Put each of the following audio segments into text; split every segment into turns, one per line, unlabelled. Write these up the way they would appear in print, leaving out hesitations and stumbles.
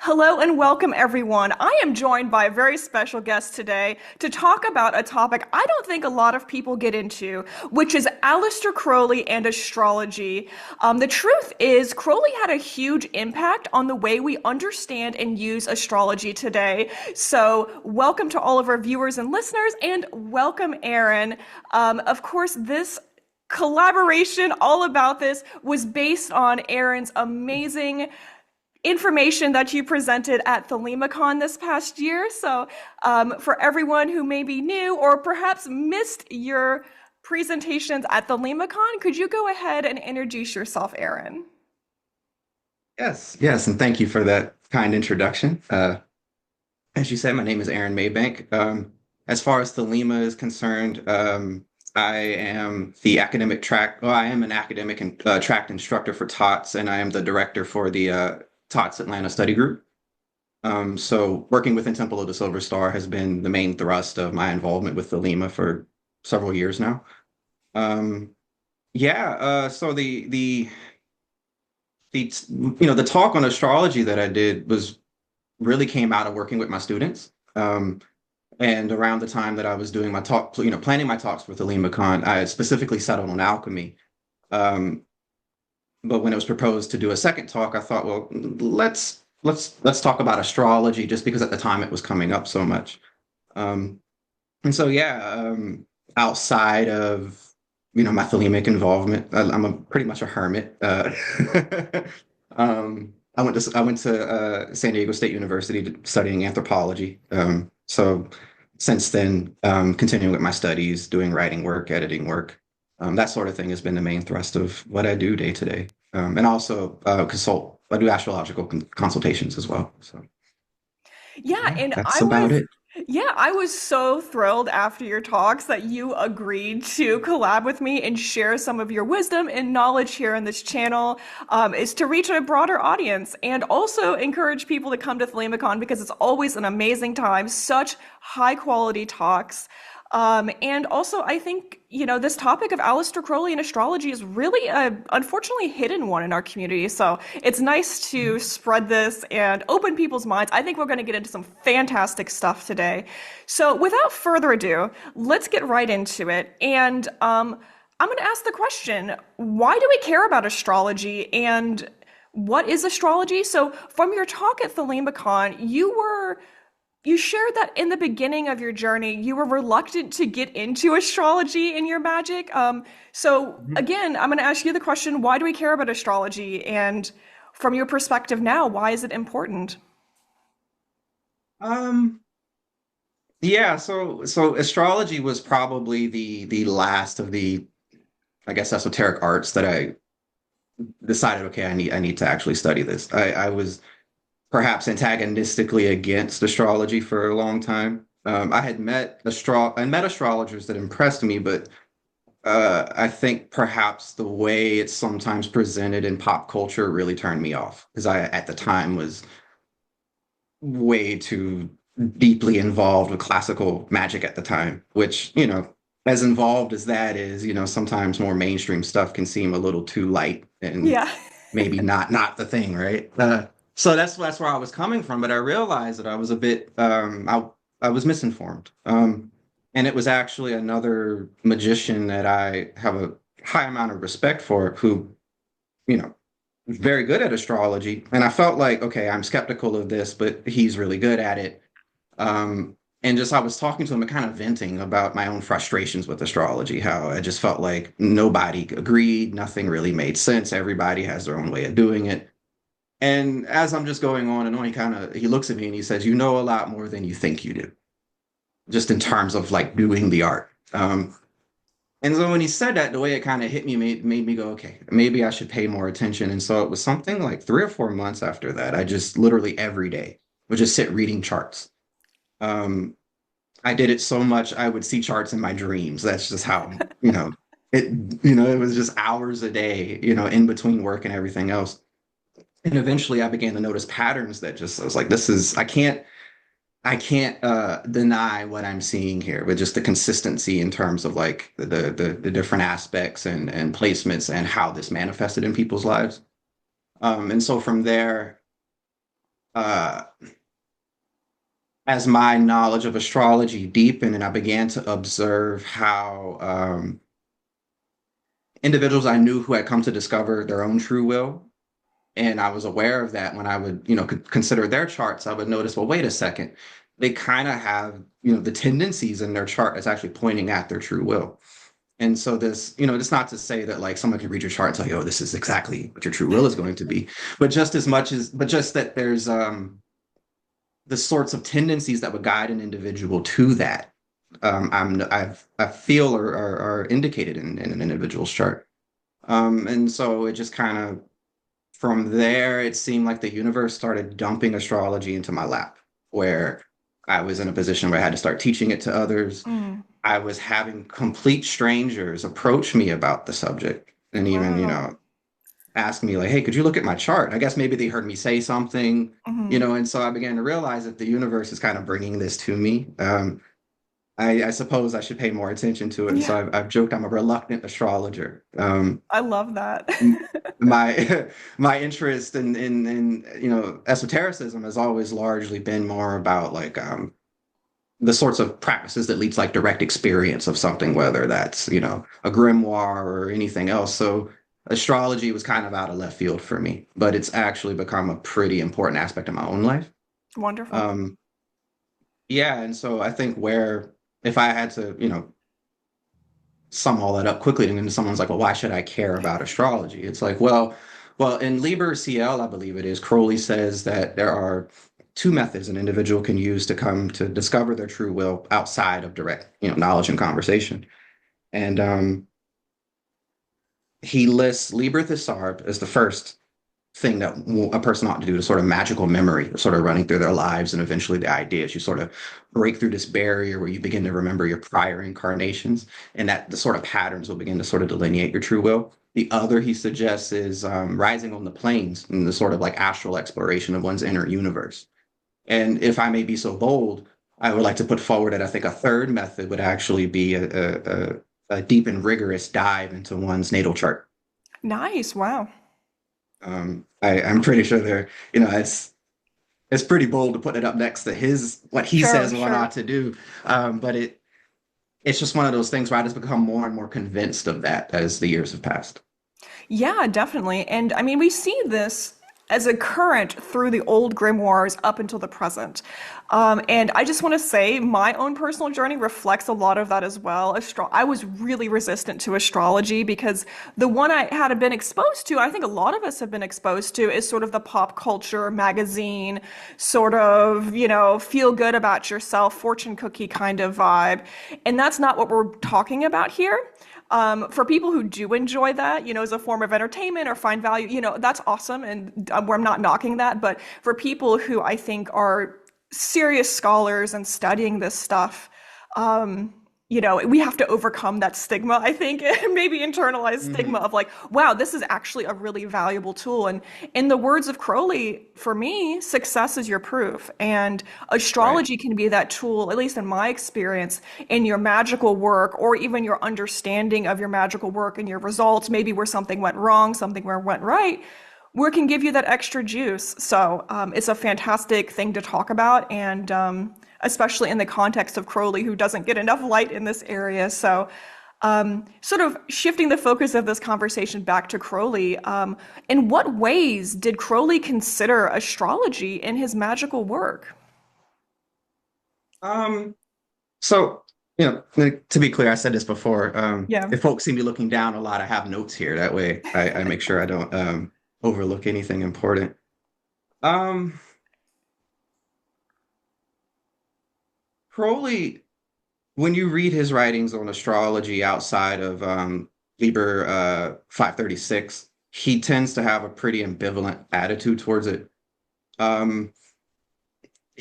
Hello and welcome, everyone. I am joined by a very special guest today to talk about a topic I don't think a lot of people get into, which is Aleister Crowley and astrology. The truth is, Crowley had a huge impact on the way we understand and use astrology today. So, welcome to all of our viewers and listeners, and welcome, Aaron. Of course, this collaboration, all about this, was based on Aaron's amazing information that you presented at ThelemaCon this past year. So, for everyone who may be new or perhaps missed your presentations at ThelemaCon, could you go ahead and introduce yourself, Aaron?
Yes, and thank you for that kind introduction. As you said, my name is Aaron Maybank. As far as Thelema is concerned, I am the academic track. Well, I am an academic and track instructor for TOTS, and I am the director for the TOTS Atlanta Study Group. So working within Temple of the Silver Star has been the main thrust of my involvement with Thelema for several years now. Um, so the talk on astrology that I did was really came out of working with my students. And around the time that I was doing my talk, planning my talks for ThelemaCon, I had specifically settled on alchemy. Um, but when it was proposed to do a second talk, I thought, well, let's talk about astrology, just because at the time it was coming up so much. Um, and so outside of my thelemic involvement, I'm pretty much a hermit. I went to San Diego State University studying anthropology. So since then, continuing with my studies, doing writing work, editing work, that sort of thing has been the main thrust of what I do day to day. And also consult. I do astrological consultations as well. So
Yeah,
yeah,
and
that's about it.
I was so thrilled after your talks that you agreed to collab with me and share some of your wisdom and knowledge here on this channel, is to reach a broader audience and also encourage people to come to ThelemaCon because it's always an amazing time, such high quality talks. And also, I think, this topic of Aleister Crowley and astrology is really a unfortunately hidden one in our community. So it's nice to spread this and open people's minds. I think we're going to get into some fantastic stuff today. So without further ado, let's get right into it. And I'm going to ask the question, why do we care about astrology and what is astrology? So from your talk at ThelemaCon, you shared that in the beginning of your journey, you were reluctant to get into astrology in your magic. So
Mhm.
again, I'm going to ask you the question, why do we care about astrology? And from your perspective now, why is it important?
Um, so astrology was probably the last of the, I guess, esoteric arts that I decided, okay, I need to actually study this. I was perhaps antagonistically against astrology for a long time. I met astrologers that impressed me, but I think perhaps the way it's sometimes presented in pop culture really turned me off because I at the time was way too deeply involved with classical magic at the time, which, as involved as that is, sometimes more mainstream stuff can seem a little too light and
Yeah.
maybe not the thing, right? So that's where I was coming from, but I realized that I was a bit I was misinformed. And it was actually another magician that I have a high amount of respect for who, you know, very good at astrology. And I felt like, okay, I'm skeptical of this, but he's really good at it. And just I was talking to him and kind of venting about my own frustrations with astrology, how I just felt like nobody agreed, nothing really made sense. Everybody has their own way of doing it. And as I'm just going on and on, he looks at me and he says, "You know a lot more than you think you do, just in terms of like doing the art." And so when he said that, the way it kind of hit me made me go, okay, maybe I should pay more attention. And so it was something like 3 or 4 months after that, I just literally every day would just sit reading charts. Um, I did it so much I would see charts in my dreams. That's just how, it, it was just hours a day, in between work and everything else. And eventually I began to notice patterns that just, I was like, I can't deny what I'm seeing here with just the consistency in terms of like the different aspects and placements and how this manifested in people's lives. And so from there, uh, as my knowledge of astrology deepened and I began to observe how individuals I knew who had come to discover their own true will, and I was aware of that when I would, consider their charts, I would notice, well, wait a second, they kind of have, the tendencies in their chart that's actually pointing at their true will. And so this, it's not to say that like someone can read your chart and tell you, oh, this is exactly what your true will is going to be, but just that there's the sorts of tendencies that would guide an individual to that. I feel are indicated in an individual's chart. And so it just kind of from there, it seemed like the universe started dumping astrology into my lap, where I was in a position where I had to start teaching it to others.
Mm.
I was having complete strangers approach me about the subject and even,
Wow.
ask me like, hey, could you look at my chart? I guess maybe they heard me say something,
Hmm.
and so I began to realize that the universe is kind of bringing this to me. I suppose I should pay more attention to it. And so
Yeah,
I've joked I'm a reluctant astrologer.
I love that.
My my interest in esotericism has always largely been more about like the sorts of practices that leads like direct experience of something, whether that's a grimoire or anything else. So astrology was kind of out of left field for me, but it's actually become a pretty important aspect of my own life.
Wonderful.
Um, yeah, and so I think where if I had to sum all that up quickly, and then someone's like, well, why should I care about astrology? It's like, well, in Liber CL, I believe it is, Crowley says that there are two methods an individual can use to come to discover their true will outside of direct, knowledge and conversation. And he lists Liber Thisarb as the first thing that a person ought to do, to sort of magical memory, sort of running through their lives. And eventually the idea is you sort of break through this barrier where you begin to remember your prior incarnations, and that the sort of patterns will begin to sort of delineate your true will. The other he suggests is rising on the planes and the sort of like astral exploration of one's inner universe. And if I may be so bold, I would like to put forward that I think a third method would actually be a deep and rigorous dive into one's natal chart.
Nice. Wow.
I'm pretty sure there, it's pretty bold to put it up next to his what he
Sure,
says one
sure.
ought to do. But it's just one of those things where I just become more and more convinced of that as the years have passed.
Yeah, definitely. And I mean, we see this as a current through the old grimoires up until the present. And I just want to say my own personal journey reflects a lot of that as well. I was really resistant to astrology because the one I had been exposed to, I think a lot of us have been exposed to, is sort of the pop culture magazine, sort of, feel good about yourself, fortune cookie kind of vibe. And that's not what we're talking about here. For people who do enjoy that, as a form of entertainment or find value, that's awesome. And I'm not knocking that. But for people who I think are serious scholars and studying this stuff, we have to overcome that stigma, I think, and maybe internalized stigma
Hmm.
of like, wow, this is actually a really valuable tool. And in the words of Crowley, for me, success is your proof. And
Right.
astrology can be that tool, at least in my experience, in your magical work or even your understanding of your magical work and your results, maybe where something went wrong, something where it went right, where it can give you that extra juice. So it's a fantastic thing to talk about, and especially in the context of Crowley, who doesn't get enough light in this area. So, sort of shifting the focus of this conversation back to Crowley, in what ways did Crowley consider astrology in his magical work?
Um, so, to be clear, I said this before.
Yeah.
If folks see me looking down a lot, I have notes here. That way I make sure I don't overlook anything important. Um, Crowley, when you read his writings on astrology outside of Liber 536, he tends to have a pretty ambivalent attitude towards it. Um,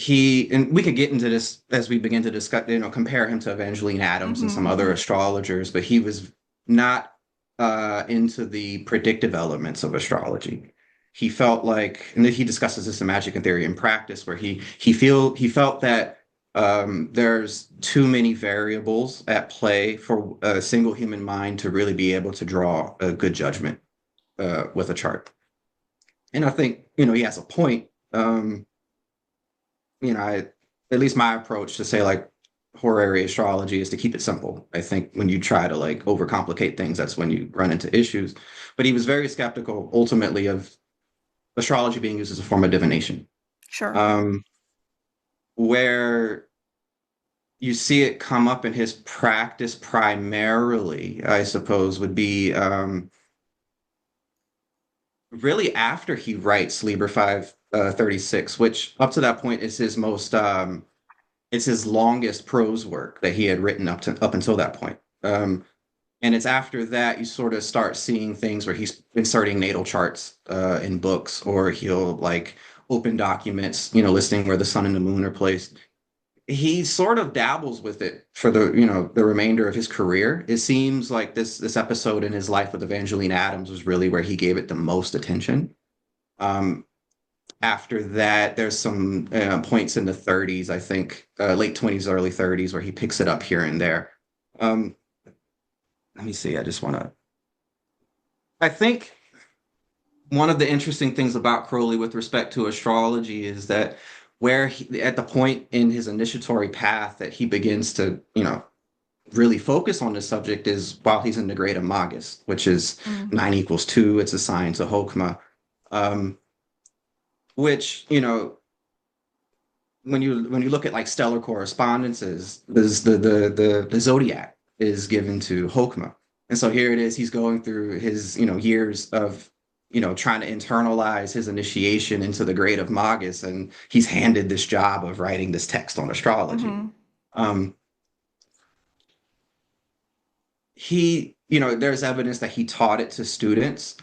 and we could get into this as we begin to discuss, compare him to Evangeline Adams and
Hmm.
some other
Hmm.
astrologers, but he was not into the predictive elements of astrology. He felt like, and he discusses this in Magic and Theory and Practice, where he felt that there's too many variables at play for a single human mind to really be able to draw a good judgment with a chart. And I think he has a point. at least my approach to say like horary astrology is to keep it simple. I think when you try to like overcomplicate things, that's when you run into issues. But he was very skeptical ultimately of astrology being used as a form of divination.
Sure.
Um, where you see it come up in his practice primarily, I suppose, would be really after he writes Liber 536, which up to that point is his most it's his longest prose work that he had written up until that point. And it's after that you sort of start seeing things where he's inserting natal charts in books, or he'll like open documents, listing where the sun and the moon are placed. He sort of dabbles with it for the remainder of his career. It seems like this episode in his life with Evangeline Adams was really where he gave it the most attention. Um, After that, there's some points in the 30s, I think, late 20s, early 30s, where he picks it up here and there. Um, Let me see. I think one of the interesting things about Crowley with respect to astrology is that at the point in his initiatory path that he begins to, really focus on the subject is while he's in the Great Magus, which is
Mm.
9 = 2. It's assigned to Hokmah, which, when you look at like stellar correspondences, there's the zodiac is given to Hokmah. And so here it is, he's going through his, years of, trying to internalize his initiation into the grade of Magus, and he's handed this job of writing this text on astrology.
Hmm.
Um, there's evidence that he taught it to students.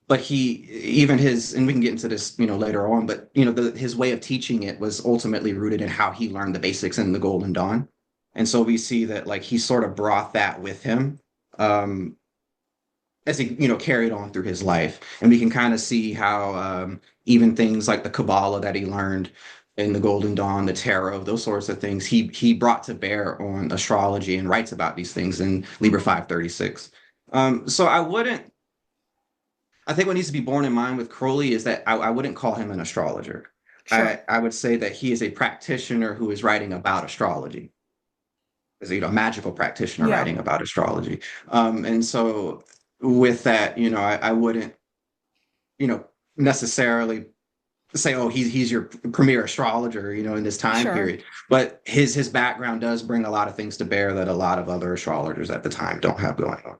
But and we can get into this, later on, but, his way of teaching it was ultimately rooted in how he learned the basics in the Golden Dawn. And so we see that like he sort of brought that with him, as he, carried on through his life. And we can kind of see how, even things like the Kabbalah that he learned in the Golden Dawn, the tarot, those sorts of things, he brought to bear on astrology and writes about these things in Liber 536. So I think what needs to be borne in mind with Crowley is that I wouldn't call him an astrologer.
Sure.
I would say that he is a practitioner who is writing about astrology, as a magical practitioner
Yeah.
writing about astrology. And so with that, I wouldn't, necessarily say, oh, he's your premier astrologer, in this time
Sure.
period. But his background does bring a lot of things to bear that a lot of other astrologers at the time don't have going on.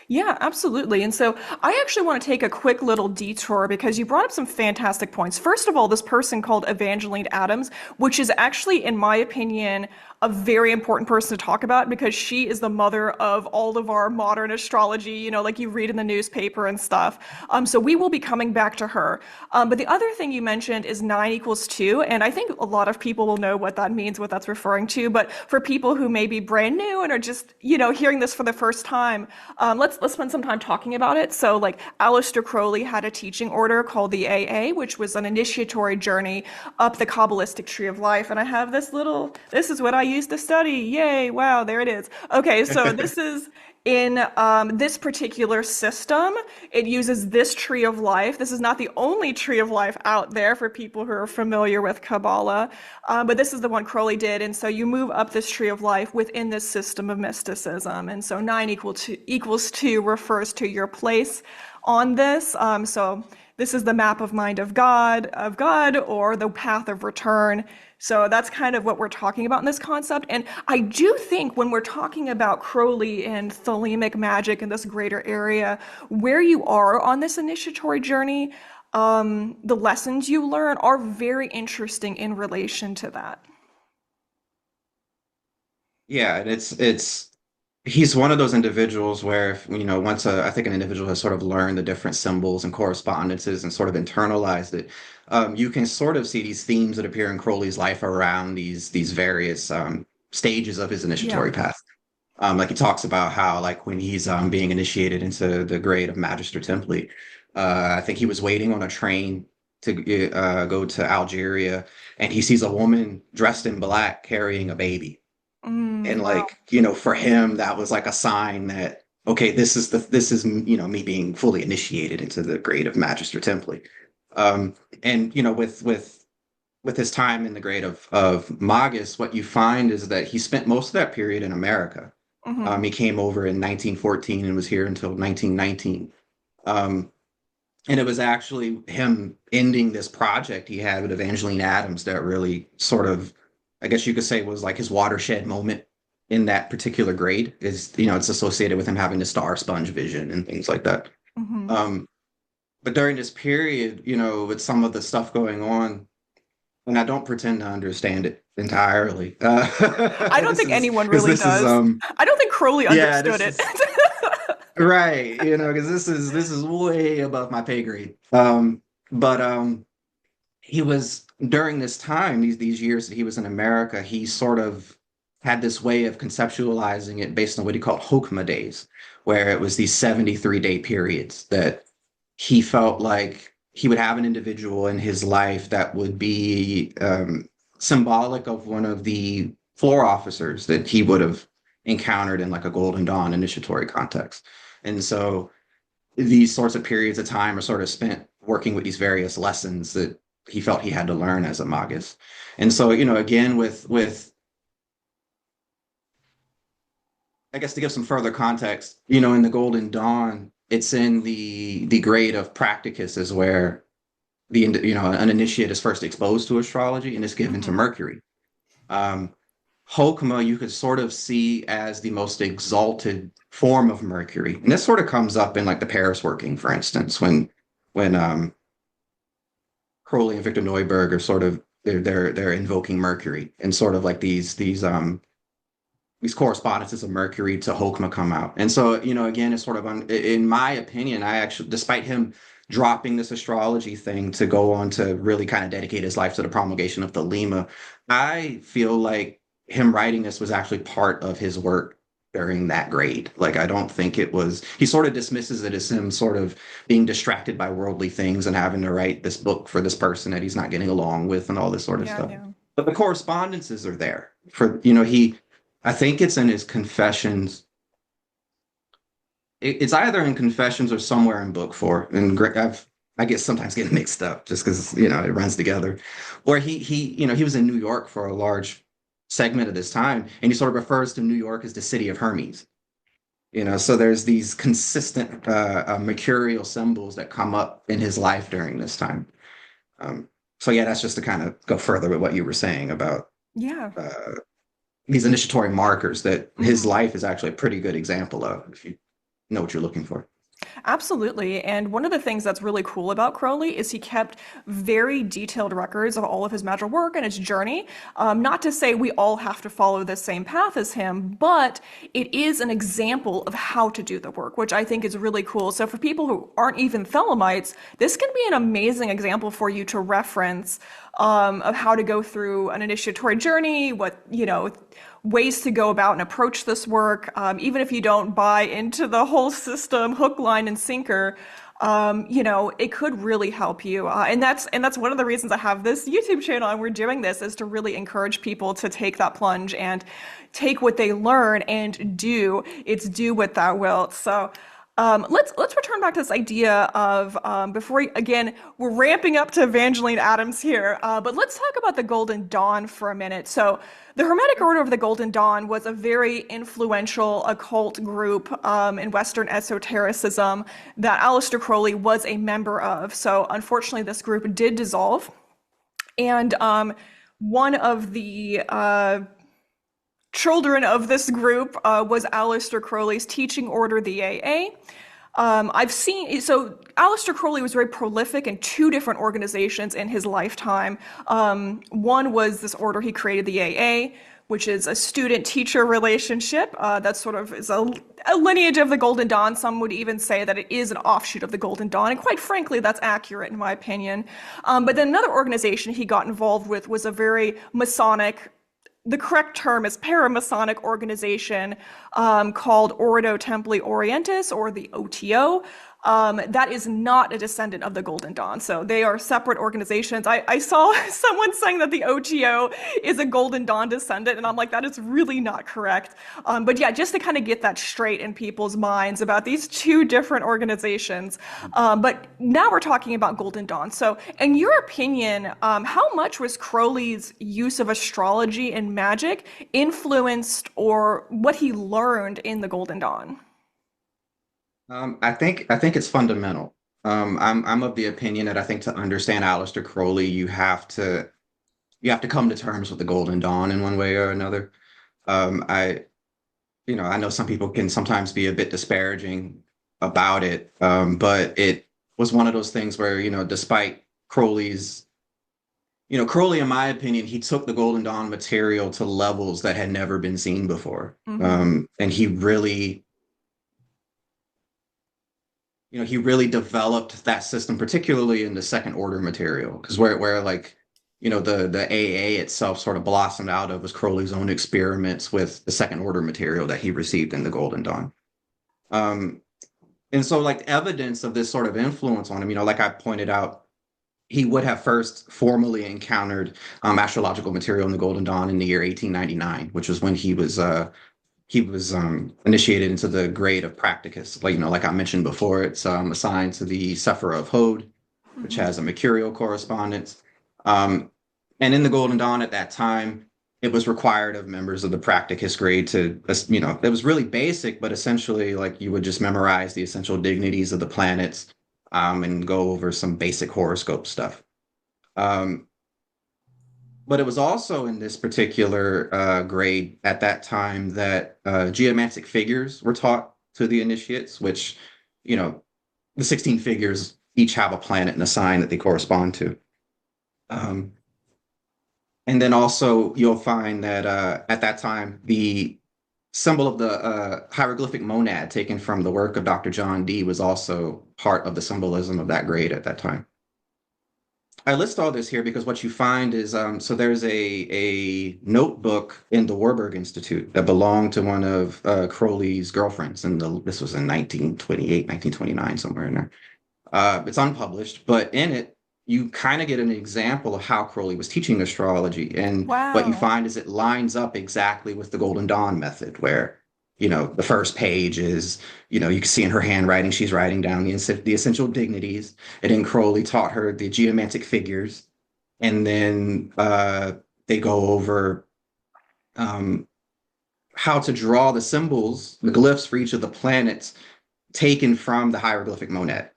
Yeah, absolutely. And so I actually want to take a quick little detour because you brought up some fantastic points. First of all, this person called Evangeline Adams, which is actually, in my opinion, a very important person to talk about because she is the mother of all of our modern astrology, like you read in the newspaper and stuff. So we will be coming back to her. But the other thing you mentioned is 9 = 2. And I think a lot of people will know what that means, what that's referring to. But for people who may be brand new and are just, hearing this for the first time, let's spend some time talking about it. So like Aleister Crowley had a teaching order called the AA, which was an initiatory journey up the Kabbalistic tree of life. And I have this is what I used to study. Yay. Wow. There it is. Okay. So this is in this particular system. It uses this tree of life. This is not the only tree of life out there for people who are familiar with Kabbalah, but this is the one Crowley did. And so you move up this tree of life within this system of mysticism. And so 9 = 2 refers to your place on this. So this is the map of mind of God, or the path of return. So that's kind of what we're talking about in this concept. And I do think when we're talking about Crowley and thelemic magic in this greater area, where you are on this initiatory journey, the lessons you learn are very interesting in relation to that.
Yeah, and he's one of those individuals where if, once I think an individual has sort of learned the different symbols and correspondences and sort of internalized it, you can sort of see these themes that appear in Crowley's life around these various stages of his
Yeah.
initiatory path. Like he talks about how like when he's being initiated into the grade of Magister Templi, I think he was waiting on a train to go to Algeria, and he sees a woman dressed in black carrying a baby. And
Wow.
like, for him, that was like a sign that, okay, this is, me being fully initiated into the grade of Magister Templi. And, with with his time in the grade of Magus, what you find is that he spent most of that period in America.
Hmm.
He came over in 1914 and was here until 1919. Um, and it was actually him ending this project he had with Evangeline Adams that really sort of, I guess you could say, was like his watershed moment in that particular grade. Is, it's associated with him having the star sponge vision and things like that.
Hmm.
Um, but during this period, with some of the stuff going on, and I don't pretend to understand it entirely.
I don't
This
think
is
anyone
because
really
this is
does. I don't think Crowley
yeah,
understood
this
it.
is right, because this is way above my pay grade. But he was during this time, these years that he was in America, he sort of had this way of conceptualizing it based on what he called Hokmah days, where it was these 73-day periods that he felt like he would have an individual in his life that would be symbolic of one of the floor officers that he would have encountered in like a Golden Dawn initiatory context. And so these sorts of periods of time are sort of spent working with these various lessons that he felt he had to learn as a magus. And so, again, with I guess to give some further context, in the Golden Dawn, it's in the grade of practicus is where an initiate is first exposed to astrology and is given to
Hmm.
Mercury. Um, Hokmah you could sort of see as the most exalted form of Mercury, and this sort of comes up in like the Paris working, for instance, when Crowley and Victor Neuberg are sort of they're invoking Mercury, and sort of like these correspondences of Mercury to Hokmah come out. And so, again, it's sort of, in my opinion, I actually, despite him dropping this astrology thing to go on to really kind of dedicate his life to the promulgation of the Lima, I feel like him writing this was actually part of his work during that grade. Like, I don't think it was, he sort of dismisses it as him sort of being distracted by worldly things and having to write this book for this person that he's not getting along with and all this sort of
Yeah,
stuff.
yeah.
But the correspondences are there for, I think it's in his confessions. It's either in confessions or somewhere in book four. And I get sometimes getting mixed up just because it runs together. Or he was in New York for a large segment of this time, and he sort of refers to New York as the city of Hermes. So there's these consistent mercurial symbols that come up in his life during this time. Um, so yeah, that's just to kind of go further with what you were saying about
Yeah.
uh, these initiatory markers that his
Mhm.
life is actually a pretty good example of, if you know what you're looking for.
Absolutely. And one of the things that's really cool about Crowley is he kept very detailed records of all of his magical work and his journey. Not to say we all have to follow the same path as him, but it is an example of how to do the work, which I think is really cool. So for people who aren't even Thelemites, this can be an amazing example for you to reference of how to go through an initiatory journey, ways to go about and approach this work. Even if you don't buy into the whole system, hook, line, and sinker, it could really help you. And that's one of the reasons I have this YouTube channel and we're doing this is to really encourage people to take that plunge and take what they learn and do. It's do what thou wilt. So let's return back to this idea of again, we're ramping up to Evangeline Adams here, but let's talk about the Golden Dawn for a minute. So the Hermetic Order of the Golden Dawn was a very influential occult group in Western esotericism that Aleister Crowley was a member of. So unfortunately, this group did dissolve, and one of the children of this group was Aleister Crowley's teaching order, the AA. Aleister Crowley was very prolific in two different organizations in his lifetime. One was this order he created, the AA, which is a student-teacher relationship. That sort of is a lineage of the Golden Dawn. Some would even say that it is an offshoot of the Golden Dawn, and quite frankly, that's accurate in my opinion. But then another organization he got involved with was a very Masonic, the correct term is paramasonic organization called Ordo Templi Orientis, or the OTO. that is not a descendant of the Golden Dawn. So they are separate organizations. I saw someone saying that the OTO is a Golden Dawn descendant, and I'm like, that is really not correct. But yeah, just to kind of get that straight in people's minds about these two different organizations. But now we're talking about Golden Dawn. So, in your opinion, how much was Crowley's use of astrology and magic influenced or what he learned in the Golden Dawn?
I think it's fundamental. I'm of the opinion that I think to understand Aleister Crowley, you have to come to terms with the Golden Dawn in one way or another. I I know some people can sometimes be a bit disparaging about it, but it was one of those things where, despite Crowley, in my opinion, he took the Golden Dawn material to levels that had never been seen before.
Mm-hmm.
And he really developed that system, particularly in the second order material, because where like, the AA itself sort of blossomed out of was Crowley's own experiments with the second order material that he received in the Golden Dawn. Um, and so like evidence of this sort of influence on him, like I pointed out, he would have first formally encountered astrological material in the Golden Dawn in the year 1899, which was when he was initiated into the grade of practicus. Like I mentioned before, it's assigned to the Sephira of Hod, which
Mm-hmm.
has a mercurial correspondence. Um, and in the Golden Dawn at that time, it was required of members of the practicus grade to, it was really basic, but essentially like you would just memorize the essential dignities of the planets, and go over some basic horoscope stuff. Um, but it was also in this particular grade at that time that geomantic figures were taught to the initiates, which, you know, the 16 figures each have a planet and a sign that they correspond to. Um, and then also you'll find that at that time, the symbol of the hieroglyphic monad taken from the work of Dr. John Dee was also part of the symbolism of that grade at that time. I list all this here because what you find is so there's a notebook in the Warburg Institute that belonged to one of Crowley's girlfriends, and this was in 1928, 1929, somewhere in there. It's unpublished, but in it you kind of get an example of how Crowley was teaching astrology, and what you
Wow.
find is it lines up exactly with the Golden Dawn method, where the first page is, you can see in her handwriting, she's writing down the essential dignities. And then Crowley taught her the geomantic figures. And then they go over um, how to draw the symbols, the glyphs for each of the planets taken from the hieroglyphic monad.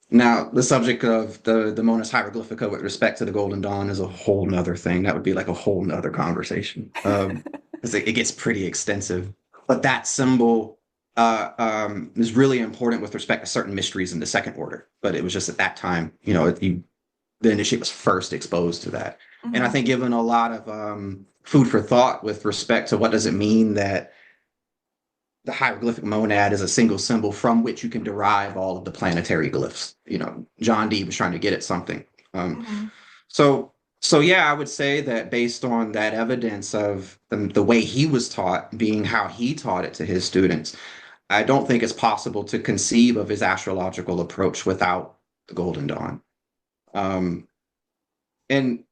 Now, the subject of the Monas Hieroglyphica with respect to the Golden Dawn is a whole nother thing. That would be like a whole nother conversation. 'Cause it gets pretty extensive. But that symbol is really important with respect to certain mysteries in the second order. But it was just at that time, the initiate was first exposed to that. And I
Mhm.
think given a lot of food for thought with respect to what does it mean that the hieroglyphic monad is a single symbol from which you can derive all of the planetary glyphs. John Dee was trying to get at something. Um,
Mhm.
so, so yeah, I would say that based on that evidence of the way he was taught being how he taught it to his students, I don't think it's possible to conceive of his astrological approach without the Golden Dawn. Um, and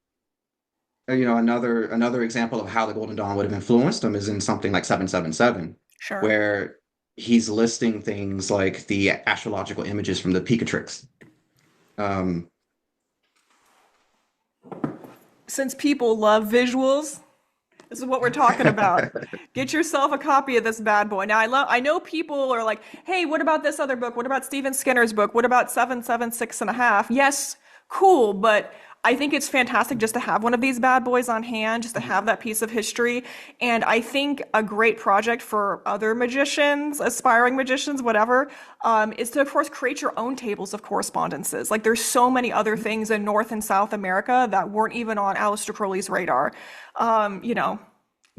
another example of how the Golden Dawn would have influenced him is in something like 777,
Sure.
where he's listing things like the astrological images from the Picatrix. Um,
Since people love visuals, this is what we're talking about. Get yourself a copy of this bad boy. Now I know people are like, "Hey, what about this other book? What about Stephen Skinner's book? What about 776 and a half?" Yes, cool, but I think it's fantastic just to have one of these bad boys on hand, just to have that piece of history. And I think a great project for other magicians, aspiring magicians, whatever, is to, of course, create your own tables of correspondences. Like there's so many other things in North and South America that weren't even on Aleister Crowley's radar. Um, you know,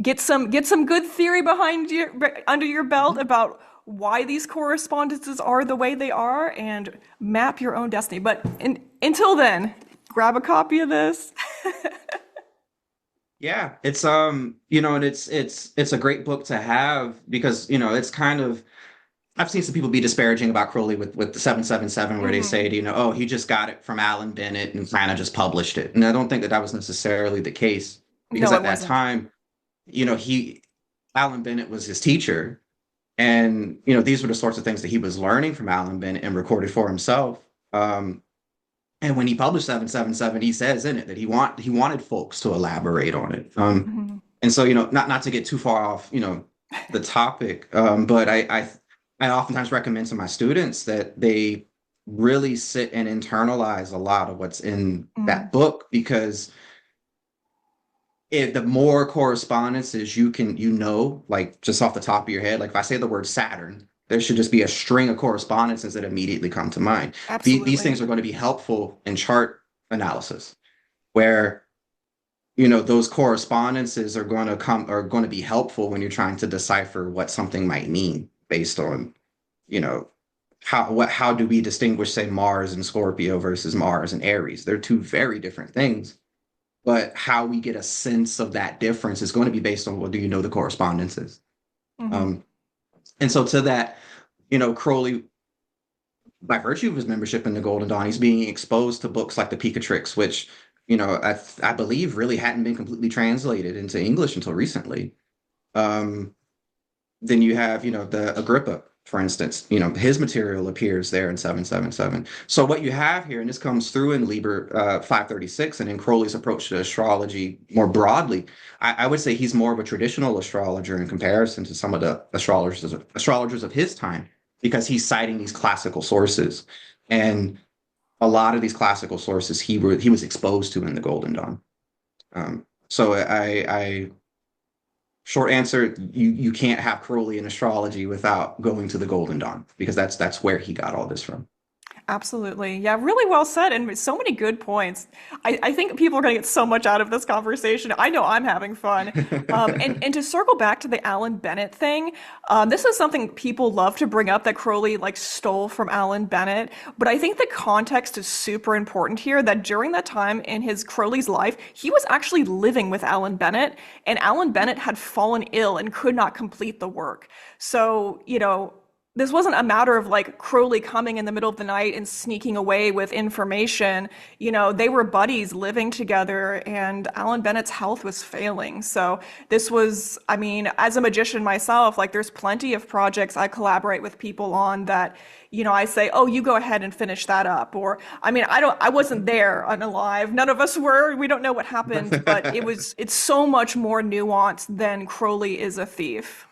get some good theory behind your under your belt about why these correspondences are the way they are and map your own destiny. But until then, grab a copy of this.
yeah, and it's a great book to have because it's kind of I've seen some people be disparaging about Crowley with the 777, where they say,
Hmm.
oh, he just got it from Alan Bennett and kind of just published it. And I don't think that that was necessarily the case, because
No, it
at that
wasn't.
time, he Alan Bennett was his teacher, and these were the sorts of things that he was learning from Alan Bennett and recorded for himself. Um, and when he published 777, he says in it that he wanted folks to elaborate on it.
Hmm.
And so, not to get too far off, the topic, but I oftentimes recommend to my students that they really sit and internalize a lot of what's in
Hmm.
that book, because the more correspondences you can, like just off the top of your head, like if I say the word Saturn, there should just be a string of correspondences that immediately come to mind. These
Absolutely.
things are going to be helpful in chart analysis, where those correspondences are going to be helpful when you're trying to decipher what something might mean, based on you know how do we distinguish, say, Mars and Scorpio versus Mars and Aries? They're two very different things, but how we get a sense of that difference is going to be based on, well, do you know the correspondences?
Hmm.
um, and so to that, Crowley, by virtue of his membership in the Golden Dawn, he's being exposed to books like the Picatrix, which I believe really hadn't been completely translated into English until recently. Um, then you have, the Agrippa, for instance. His material appears there in 777. So what you have here, and this comes through in Liber 536 and in Crowley's approach to astrology more broadly, I would say he's more of a traditional astrologer in comparison to some of the astrologers of his time, because he's citing these classical sources. And a lot of these classical sources he was exposed to in the Golden Dawn. So I short answer, you can't have Crowley in astrology without going to the Golden Dawn, because that's where he got all this from.
Absolutely. Yeah, really well said, and so many good points. I think people are going to get so much out of this conversation. I know I'm having fun. And to circle back to the Alan Bennett thing, this is something people love to bring up, that Crowley like stole from Alan Bennett. But I think the context is super important here, that during that time in his Crowley's life, he was actually living with Alan Bennett, and Alan Bennett had fallen ill and could not complete the work. So, this wasn't a matter of like Crowley coming in the middle of the night and sneaking away with information. They were buddies living together, and Alan Bennett's health was failing. So this was, I mean, as a magician myself, like there's plenty of projects I collaborate with people on that, I say, oh, you go ahead and finish that up. Or, I mean, I wasn't there and alive. None of us were. We don't know what happened, but it's so much more nuanced than Crowley is a thief.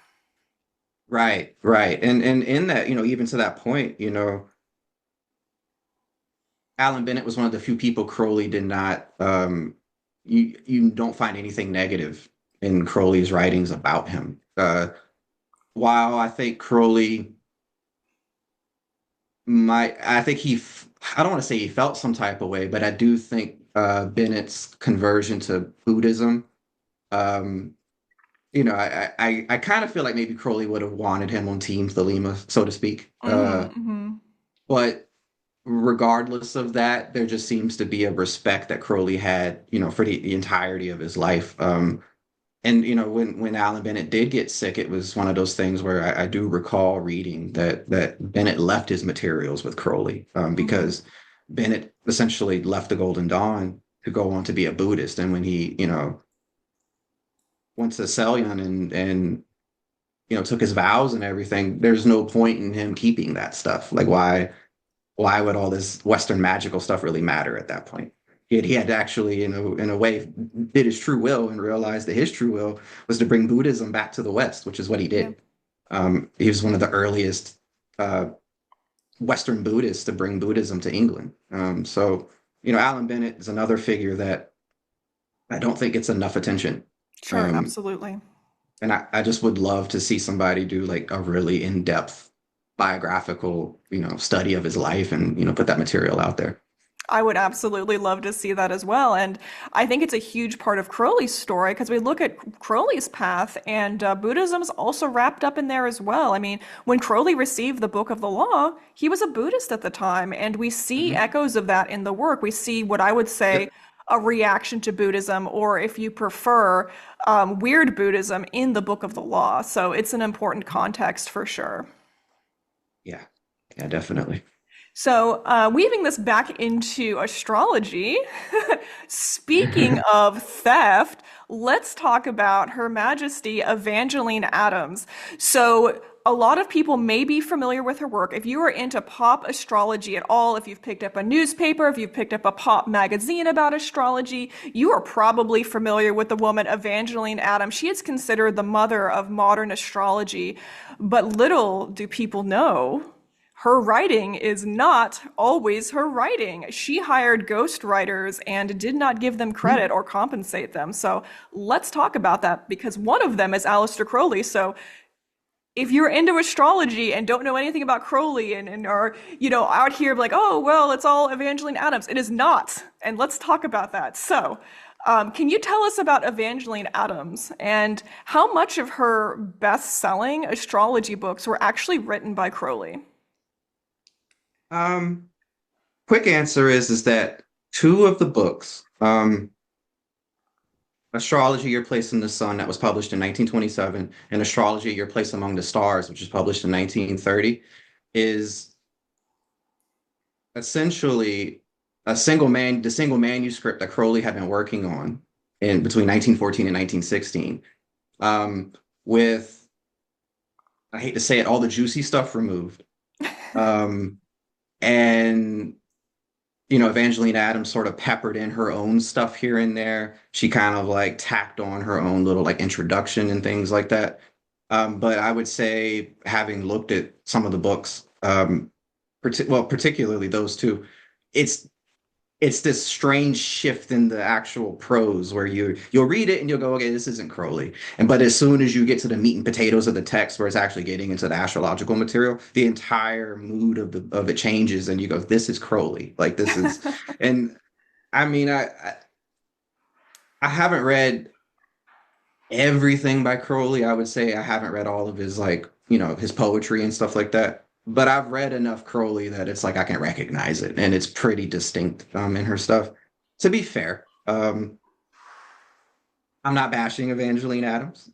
Right, right. And in that, even to that point, Alan Bennett was one of the few people Crowley did not, you don't find anything negative in Crowley's writings about him. While I think Crowley I think I don't want to say he felt some type of way, but I do think Bennett's conversion to Buddhism, um, I kind of feel like maybe Crowley would have wanted him on Team Thelema, so to speak.
Hmm.
But regardless of that, there just seems to be a respect that Crowley had, for the entirety of his life. And when Alan Bennett did get sick, it was one of those things where I do recall reading that Bennett left his materials with Crowley,
Hmm.
because Bennett essentially left the Golden Dawn to go on to be a Buddhist. And when he, went to Celion and took his vows and everything, there's no point in him keeping that stuff. Like, why would all this Western magical stuff really matter at that point? He had to actually, in a way, did his true will and realized that his true will was to bring Buddhism back to the West, which is what he
Yeah.
did. He was one of the earliest uh, Western Buddhists to bring Buddhism to England. So, Alan Bennett is another figure that I don't think gets enough attention.
Sure,
Um,
absolutely.
and I just would love to see somebody do like a really in-depth biographical, study of his life, and, put that material out there.
I would absolutely love to see that as well. And I think it's a huge part of Crowley's story, because we look at Crowley's path, and Buddhism's also wrapped up in there as well. I mean, when Crowley received the Book of the Law, he was a Buddhist at the time, and we see
Mhm.
echoes of that in the work. We see what I would say
Yep.
a reaction to Buddhism, or if you prefer, weird Buddhism in the Book of the Law. So it's an important context for sure.
Yeah, yeah, definitely.
So, weaving this back into astrology, speaking of theft, let's talk about Her Majesty Evangeline Adams. So, a lot of people may be familiar with her work. If you are into pop astrology at all, if you've picked up a newspaper, if you've picked up a pop magazine about astrology, you are probably familiar with the woman Evangeline Adams. She is considered the mother of modern astrology, but little do people know her writing is not always her writing. She hired ghostwriters and did not give them credit or compensate them. So let's talk about that because one of them is Aleister Crowley. So if you're into astrology and don't know anything about Crowley and are, out here like, oh, well, it's all Evangeline Adams. It is not. And let's talk about that. So, can you tell us about Evangeline Adams and how much of her best-selling astrology books were actually written by Crowley?
Um, Quick answer is that two of the books, Astrology, Your Place in the Sun, that was published in 1927, and Astrology, Your Place Among the Stars, which was published in 1930, is essentially the single manuscript that Crowley had been working on in between 1914 and 1916, with, I hate to say it, all the juicy stuff removed. Um, and Evangeline Adams sort of peppered in her own stuff here and there. She kind of like tacked on her own little like introduction and things like that. But I would say, having looked at some of the books, particularly those two, it's it's this strange shift in the actual prose where you'll read it and you'll go, okay, this isn't Crowley. But as soon as you get to the meat and potatoes of the text, where it's actually getting into the astrological material, the entire mood of it changes, and you go, this is Crowley. Like this is, and I mean, I haven't read everything by Crowley. I would say I haven't read all of his his poetry and stuff like that. But I've read enough Crowley that it's like I can recognize it, and it's pretty distinct in her stuff. To be fair, I'm not bashing Evangeline Adams.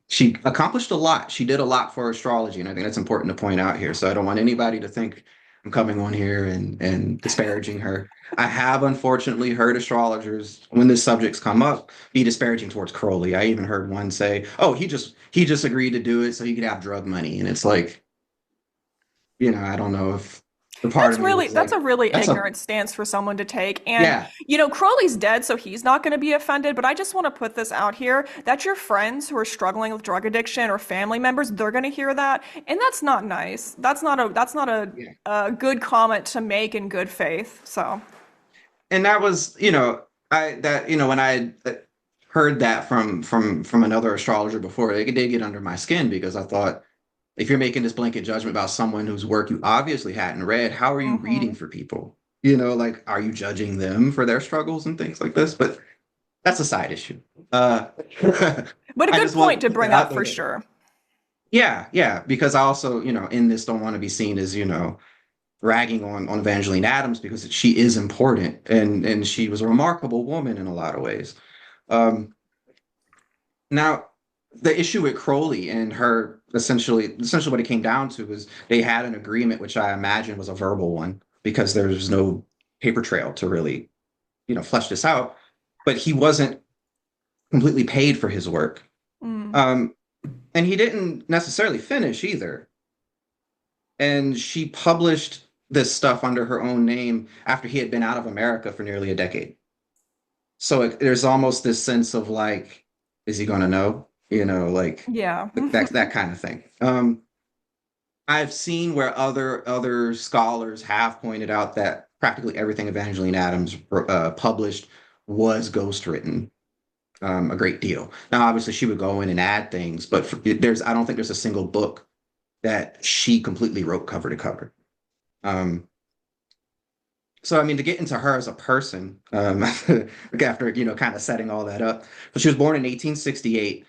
She accomplished a lot. She did a lot for astrology, and I think that's important to point out here. So I don't want anybody to think I'm coming on here and disparaging her. I have unfortunately heard astrologers, when this subject's come up, be disparaging towards Crowley. I even heard one say, "Oh, he just agreed to do it so he could have drug money," and it's like, I don't know if the part
That's
of me
really
was
that's
like,
a really
that's a
ignorant stance for someone to take. And
yeah.
Crowley's dead, so he's not going to be offended. But I just want to put this out here that your friends who are struggling with drug addiction or family members, they're going to hear that, and that's not nice.
Yeah.
A good comment to make in good faith. So
And that was, when I heard that from another astrologer before, it did get under my skin because I thought, if you're making this blanket judgment about someone whose work you obviously hadn't read, how are you reading
mhm.
for people? Like, are you judging them for their struggles and things like this? But that's a side issue.
But a
I
good
just want
point
to
to
put that
bring
out
up for
there.
sure.
Yeah, yeah, because I also, in this don't want to be seen as, ragging on Evangeline Adams because she is important and she was a remarkable woman in a lot of ways. Um, Now, the issue with Crowley and her, essentially what it came down to is they had an agreement, which I imagine was a verbal one, because there's no paper trail to really, flesh this out. But he wasn't completely paid for his work.
Mm.
Um, and he didn't necessarily finish either. And she published this stuff under her own name after he had been out of America for nearly a decade. So there's almost this sense of like, is he going to know? Like
Yeah.
that kind of thing. I've seen where other scholars have pointed out that practically everything Evangeline Adams published was ghostwritten, a great deal. Now, obviously, she would go in and add things, but I don't think there's a single book that she completely wrote cover to cover. Um, so, I mean, to get into her as a person, after kind of setting all that up, but she was born in 1868.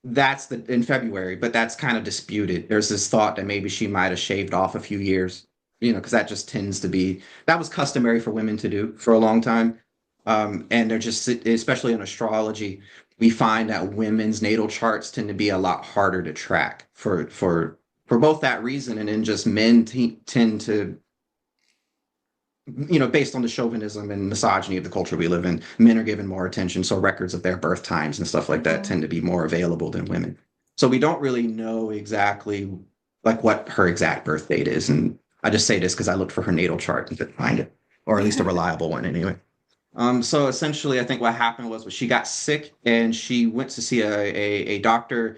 That's in February, but that's kind of disputed. There's this thought that maybe she might have shaved off a few years, because that just tends to be that was customary for women to do for a long time. And they're just, especially in astrology, we find that women's natal charts tend to be a lot harder to track for for both that reason, and then just men tend to, based on the chauvinism and misogyny of the culture we live in, men are given more attention. So records of their birth times and stuff like that
Hmm.
tend to be more available than women. So we don't really know exactly like what her exact birth date is. And I just say this because I looked for her natal chart and couldn't find it, or at least a reliable one anyway. So essentially, I think what happened was she got sick and she went to see a doctor,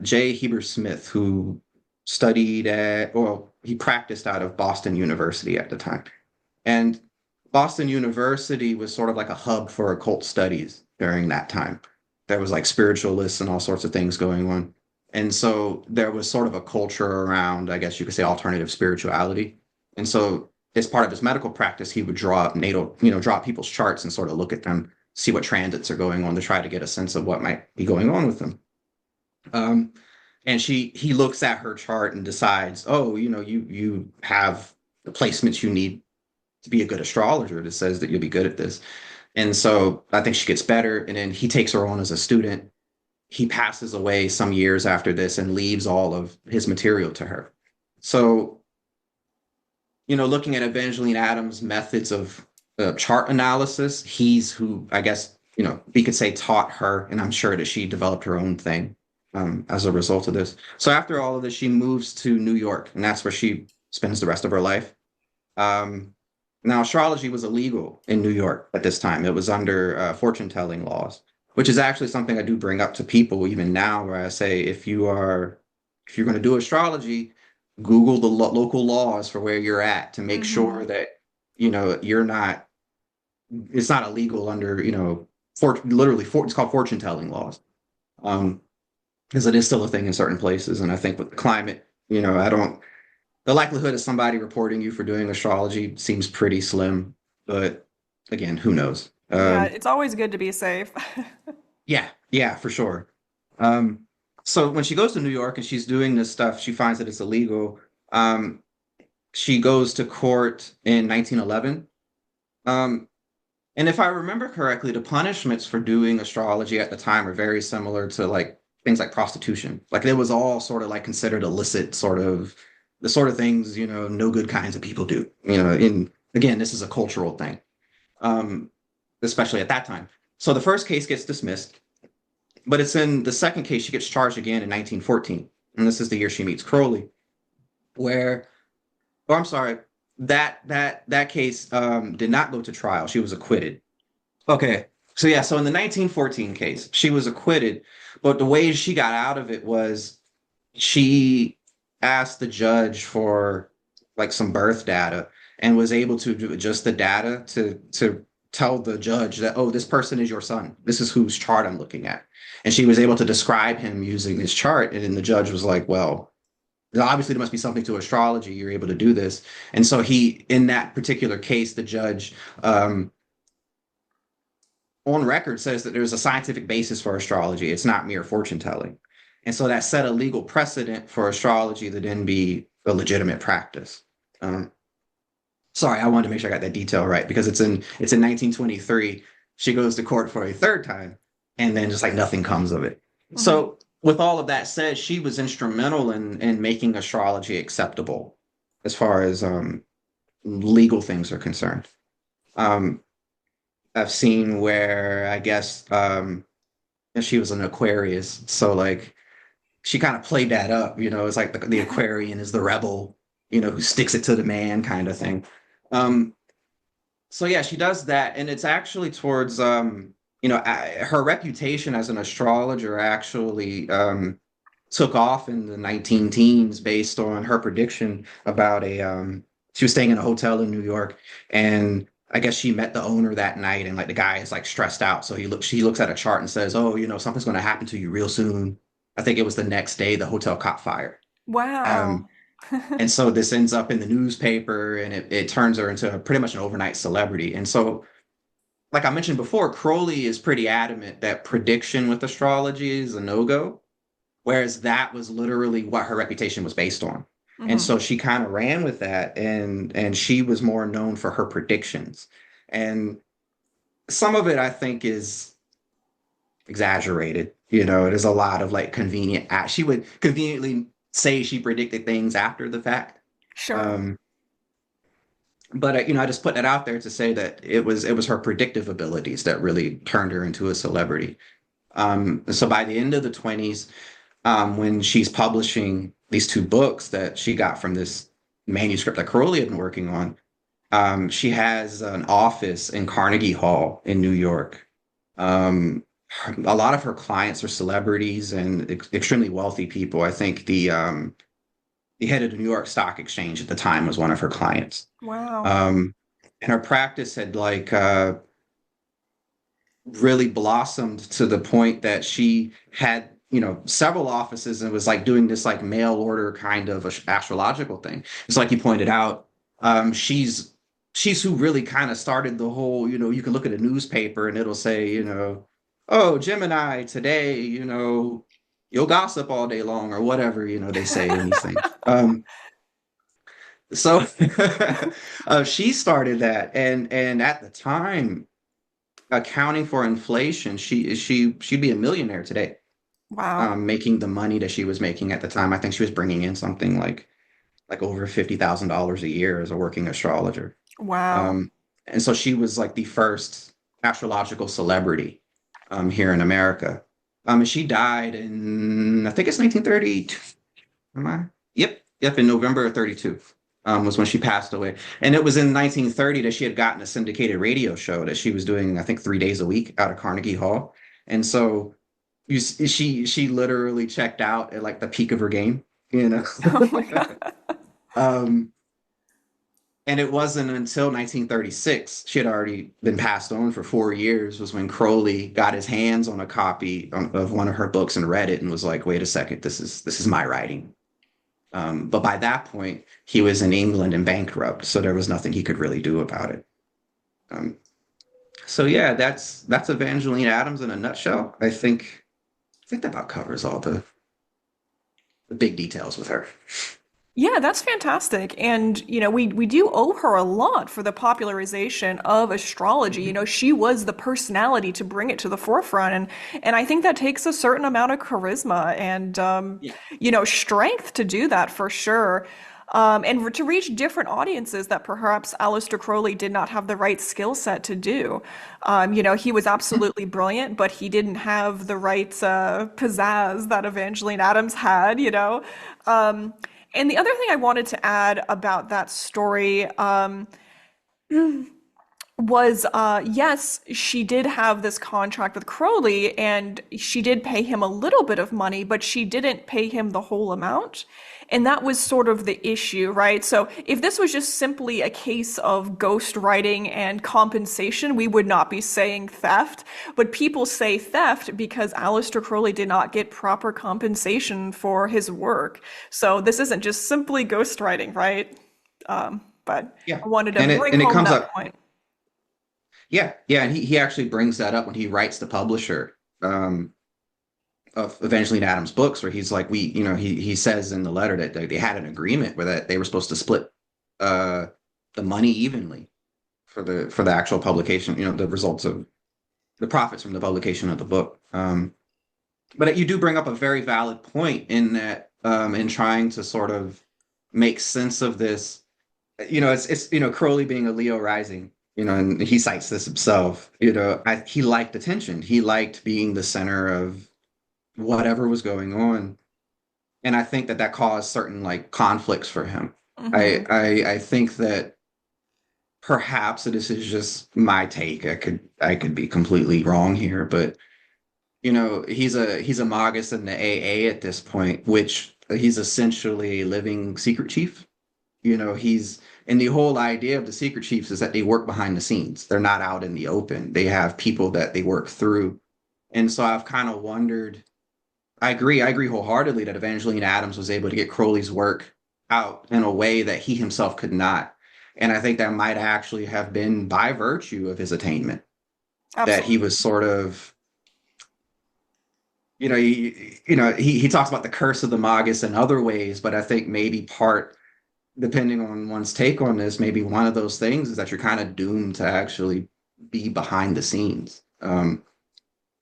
J. Heber Smith, who studied he practiced out of Boston University at the time. And Boston University was sort of like a hub for occult studies during that time. There was like spiritualists and all sorts of things going on. And so there was sort of a culture around, I guess you could say, alternative spirituality. And so as part of his medical practice, he would draw up draw up people's charts and sort of look at them, see what transits are going on to try to get a sense of what might be going on with them. Um, and he looks at her chart and decides, oh, you have the placements you need to be a good astrologer. That says that you'll be good at this. And so I think she gets better. And then he takes her on as a student. He passes away some years after this and leaves all of his material to her. So, looking at Evangeline Adams' methods of chart analysis, he's who I guess, we could say taught her. And I'm sure that she developed her own thing as a result of this. So after all of this, she moves to New York, and that's where she spends the rest of her life. Um, Now, astrology was illegal in New York at this time. It was under fortune telling laws, which is actually something I do bring up to people even now, where I say if you're going to do astrology, Google the local laws for where you're at to make
Hmm.
sure that you're not. It's not illegal under it's called fortune telling laws, um, because it is still a thing in certain places. And I think with the climate, I don't the likelihood of somebody reporting you for doing astrology seems pretty slim, but again, who knows?
Yeah, it's always good to be safe.
Yeah, yeah, for sure. Um, so when she goes to New York and she's doing this stuff, she finds that it's illegal. Um, she goes to court in 1911. Um, and if I remember correctly, the punishments for doing astrology at the time are very similar to like things like prostitution. Like it was all sort of like considered illicit, sort of the sort of things, no good kinds of people do. In again, this is a cultural thing, um, especially at that time. So the first case gets dismissed, but it's in the second case she gets charged again in 1914, and this is the year she meets Crowley, where, oh, I'm sorry, that case did not go to trial. She was acquitted. Okay. So yeah, so in the 1914 case, she was acquitted, but the way she got out of it was she asked the judge for like some birth data and was able to do just the data to tell the judge that, oh, this person is your son. This is whose chart I'm looking at. And she was able to describe him using his chart. And then the judge was like, well, obviously there must be something to astrology. You're able to do this. And so in that particular case, the judge on record says that there's a scientific basis for astrology. It's not mere fortune telling. And so that set a legal precedent for astrology to then be a legitimate practice. Um, Sorry, I wanted to make sure I got that detail right because it's in 1923. She goes to court for a third time, and then just like nothing comes of it.
Hmm.
So with all of that said, she was instrumental in making astrology acceptable as far as legal things are concerned. Um, I've seen where I guess she was an Aquarius, so like she kind of played that up. It's like the Aquarian is the rebel, who sticks it to the man kind of thing. Um, so yeah, she does that, and it's actually towards her reputation as an astrologer actually took off in the 19 teens based on her prediction about she was staying in a hotel in New York, and I guess she met the owner that night, and like the guy is like stressed out, so she looks at a chart and says, oh, something's going to happen to you real soon. I think it was the next day the hotel caught fire. Um,
Wow.
and so this ends up in the newspaper, and it turns her into pretty much an overnight celebrity. And so, like I mentioned before, Crowley is pretty adamant that prediction with astrology is a no-go, whereas that was literally what her reputation was based on. And
Hmm.
so she kind of ran with that, and she was more known for her predictions. And some of it I think is exaggerated. There's a lot of like convenient. She would conveniently say she predicted things after the fact.
Sure.
Um, but I just put that out there to say that it was her predictive abilities that really turned her into a celebrity. So by the end of the 20s, when she's publishing these two books that she got from this manuscript that Crowley had been working on, she has an office in Carnegie Hall in New York. Um, a lot of her clients are celebrities and extremely wealthy people. I think the head of the New York Stock Exchange at the time was one of her clients.
Wow.
Um, and her practice had like really blossomed to the point that she had, several offices and was like doing this like mail order kind of astrological thing. It's like you pointed out, she's who really kind of started the whole, you can look at a newspaper and it'll say, oh, Gemini today, you'll gossip all day long or whatever, they say in these things. So she started that, and at the time, accounting for inflation, she'd be a millionaire today,
Wow.
making the money that she was making at the time. I think she was bringing in something like over $50,000 a year as a working astrologer.
Wow.
Um, and so she was like the first astrological celebrity here in America. And she died in, I think it's 1932. Am I? Yep, in November of 32, was when she passed away. And it was in 1930 that she had gotten a syndicated radio show that she was doing, I think, 3 days a week out of Carnegie Hall. And so she literally checked out at like the peak of her game, you know.
Oh my God.
Um, and it wasn't until 1936, she had already been passed on for 4 years, was when Crowley got his hands on a copy of one of her books and read it and was like, wait a second, this is my writing. But by that point, he was in England and bankrupt, so there was nothing he could really do about it. Um, so yeah, that's Evangeline Adams in a nutshell. I think that about covers all the big details with her.
Yeah, that's fantastic. And, we do owe her a lot for the popularization of astrology.
Mhm.
She was the personality to bring it to the forefront. And I think that takes a certain amount of charisma and,
Yeah.
strength to do that for sure. And to reach different audiences that perhaps Aleister Crowley did not have the right skill set to do. He was absolutely brilliant, but he didn't have the right pizzazz that Evangeline Adams had. Um, and the other thing I wanted to add about that story was yes, she did have this contract with Crowley and she did pay him a little bit of money, but she didn't pay him the whole amount. And that was sort of the issue, right? So if this was just simply a case of ghostwriting and compensation, we would not be saying theft. But people say theft because Aleister Crowley did not get proper compensation for his work. So this isn't just simply ghostwriting, right? But
Yeah.
I wanted to
And it
bring
and it
home
comes
that
up.
point.
Yeah, and he actually brings that up when he writes the publisher of Evangeline Adams' books, where he's like, he says in the letter that they had an agreement where that they were supposed to split uh, the money evenly for the actual publication, the results of the profits from the publication of the book. But you do bring up a very valid point in that, in trying to sort of make sense of this. It's Crowley being a Leo rising, and he cites this himself. He liked attention. He liked being the center of whatever was going on, and I think that caused certain like conflicts for him. I
Hmm.
I, I think that perhaps this is just my take. I could be completely wrong here, but he's a Magus in the AA at this point, which he's essentially a living secret chief. He's and the whole idea of the secret chiefs is that they work behind the scenes. They're not out in the open. They have people that they work through. And so I've kind of wondered. I agree wholeheartedly that Evangeline Adams was able to get Crowley's work out in a way that he himself could not. And I think that might actually have been by virtue of his attainment that he
Absolutely.
was sort of, he talks about the curse of the Magus in other ways, but I think maybe depending on one's take on this, maybe one of those things is that you're kind of doomed to actually be behind the scenes. And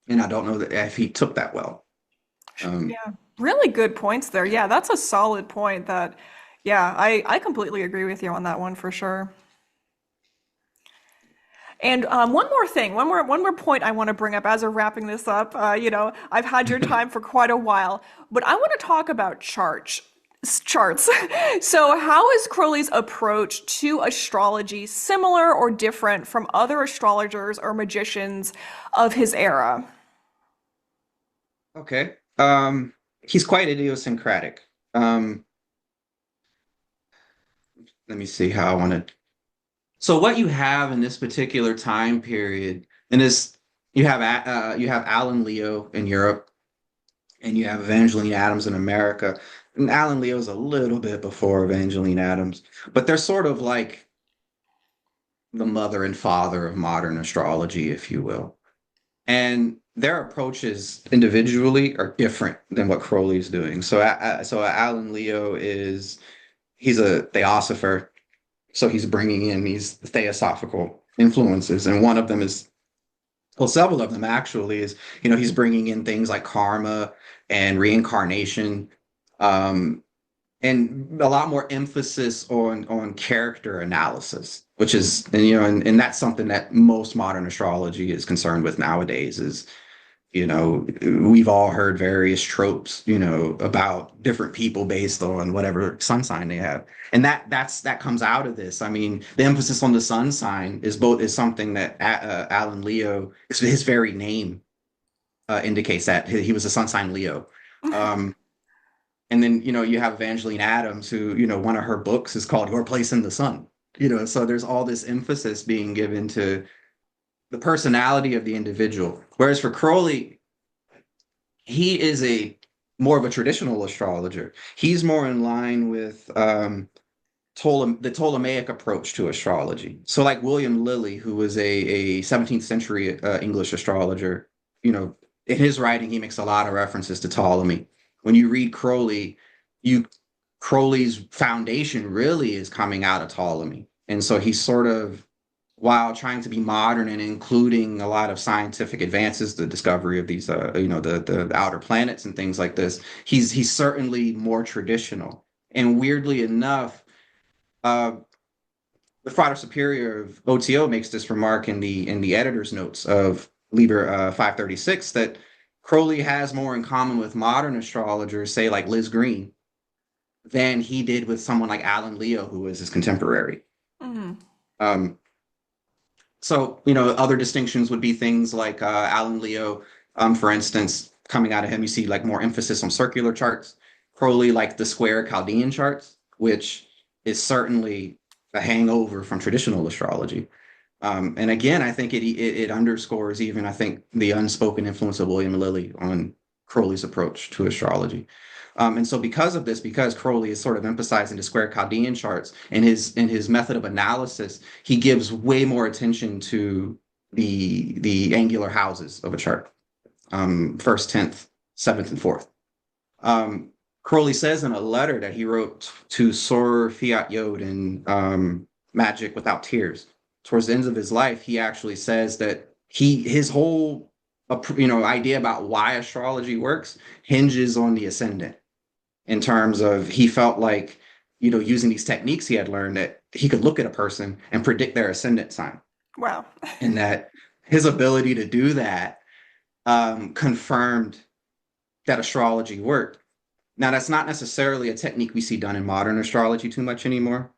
I don't know that if he took that well. Um,
Yeah. Really good points there. Yeah, that's a solid point that, yeah, I completely agree with you on that one for sure. And one more thing, one more point I want to bring up as we're wrapping this up. I've had your time for quite a while, but I want to talk about charts. So, how is Crowley's approach to astrology similar or different from other astrologers or magicians of his era?
Okay. He's quite idiosyncratic. Um, Let me see how I want to. So what you have in this particular time period, and this you have Alan Leo in Europe, and you have Evangeline Adams in America. And Alan Leo's a little bit before Evangeline Adams, but they're sort of like the mother and father of modern astrology, if you will. And their approaches individually are different than what Crowley's doing. So Alan Leo he's a theosopher, so he's bringing in these theosophical influences, and one of them is, well, several of them actually is, he's bringing in things like karma and reincarnation, um, and a lot more emphasis on character analysis, which is, and that's something that most modern astrology is concerned with nowadays. Is we've all heard various tropes, about different people based on whatever sun sign they have. And that comes out of this. I mean, the emphasis on the sun sign is something that Alan Leo, his very name indicates that he was a sun sign Leo. Um, and then, you have Evangeline Adams, who, one of her books is called Your Place in the Sun. So there's all this emphasis being given to the personality of the individual. Whereas for Crowley, he is a more of a traditional astrologer. He's more in line with the Ptolemaic approach to astrology. So, like William Lilly, who was a 17th century English astrologer, in his writing, he makes a lot of references to Ptolemy. When you read Crowley, you Crowley's foundation really is coming out of Ptolemy. And so he's sort of, while trying to be modern and including a lot of scientific advances, the discovery of these, the outer planets and things like this, he's certainly more traditional. And weirdly enough, uh, the Frater Superior of OTO makes this remark in the editor's notes of Liber 536 that Crowley has more in common with modern astrologers, say like Liz Green, than he did with someone like Alan Leo, who was his contemporary.
Mhm.
Um, So, other distinctions would be things like Alan Leo, for instance, coming out of him, you see like more emphasis on circular charts. Crowley, like the square Chaldean charts, which is certainly a hangover from traditional astrology. And again, I think it underscores even, I think, the unspoken influence of William Lilly on Crowley's approach to astrology. And so because of this, because Crowley is sort of emphasizing the square Chaldean charts in his method of analysis, he gives way more attention to the angular houses of a chart, first, 10th, seventh, and fourth. Crowley says in a letter that he wrote to Sor Fiat Yod in Magic Without Tears, towards the end of his life, he actually says that his whole idea about why astrology works hinges on the ascendant, in terms of he felt like, using these techniques he had learned, that he could look at a person and predict their ascendant sign,
Wow.
and that his ability to do that confirmed that astrology worked. Now, that's not necessarily a technique we see done in modern astrology too much anymore,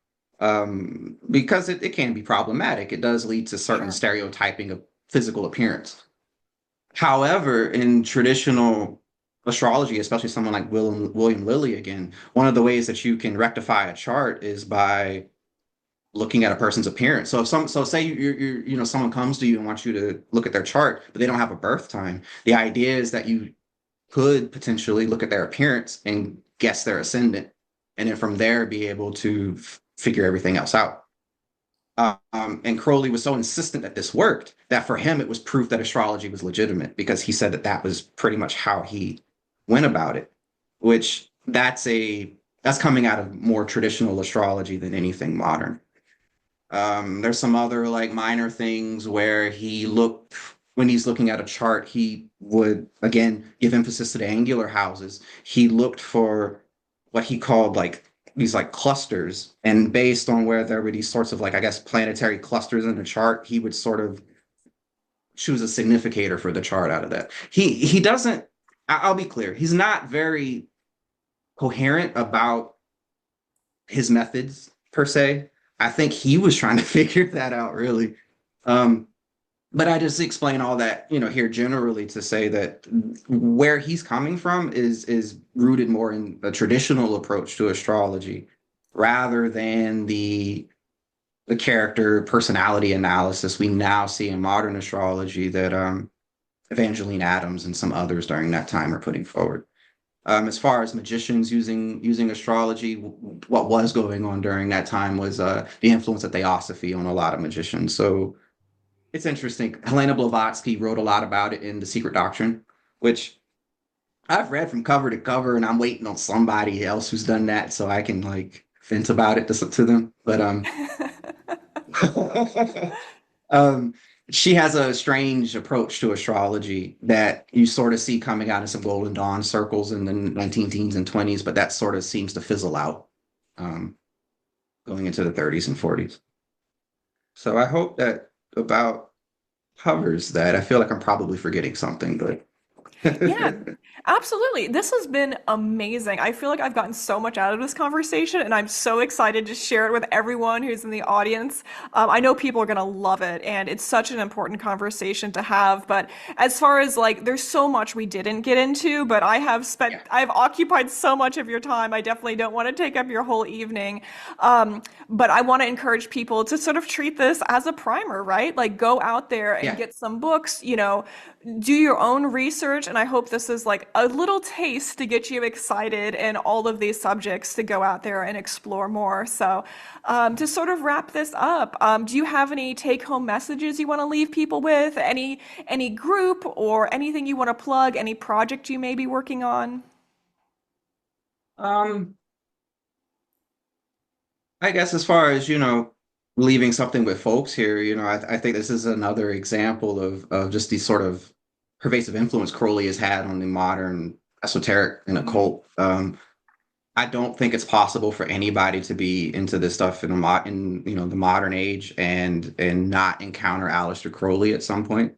because it can be problematic. It does lead to certain
Sure.
stereotyping of physical appearance. However, in traditional astrology, especially someone like William Lilly again, one of the ways that you can rectify a chart is by looking at a person's appearance. So say someone comes to you and wants you to look at their chart, but they don't have a birth time. The idea is that you could potentially look at their appearance and guess their ascendant, and then from there be able to figure everything else out. And Crowley was so insistent that this worked that for him it was proof that astrology was legitimate, because he said that that was pretty much how he went about it, which that's coming out of more traditional astrology than anything modern. There's some other like minor things where he looked when he's looking at a chart, he would again give emphasis to the angular houses. He looked for what he called like these like clusters, and based on where there were these sorts of like I guess planetary clusters in the chart, he would sort of choose a significator for the chart out of that. He doesn't. I'll be clear. He's not very coherent about his methods per se. I think he was trying to figure that out really. Um, but I just explain all that, here generally to say that where he's coming from is rooted more in a traditional approach to astrology rather than the character personality analysis we now see in modern astrology that Evangeline Adams and some others during that time are putting forward. As far as magicians using astrology, what was going on during that time was the influence of theosophy on a lot of magicians. So it's interesting. Helena Blavatsky wrote a lot about it in The Secret Doctrine, which I've read from cover to cover, and I'm waiting on somebody else who's done that so I can like vent about it to them. But um, she has a strange approach to astrology that you sort of see coming out of some Golden Dawn circles in the 19 teens and 20s, but that sort of seems to fizzle out um, going into the 30s and 40s. So I hope that about covers that. I feel like I'm probably forgetting something, but
Yeah, absolutely. This has been amazing. I feel like I've gotten so much out of this conversation, and I'm so excited to share it with everyone who's in the audience. I know people are going to love it, and it's such an important conversation to have. But as far as like, there's so much we didn't get into, but
yeah,
I've occupied so much of your time. I definitely don't want to take up your whole evening. But I want to encourage people to sort of treat this as a primer, right? Like, go out there and
yeah.
get some books, do your own research, and I hope this is like a little taste to get you excited in all of these subjects to go out there and explore more. So, to sort of wrap this up, do you have any take-home messages you want to leave people with? Any group or anything you want to plug? Any project you may be working on?
Um, I guess as far as, leaving something with folks here, I think this is another example of just the sort of pervasive influence Crowley has had on the modern esoteric and
Mm,
occult. I don't think it's possible for anybody to be into this stuff in the modern age and not encounter Aleister Crowley at some point.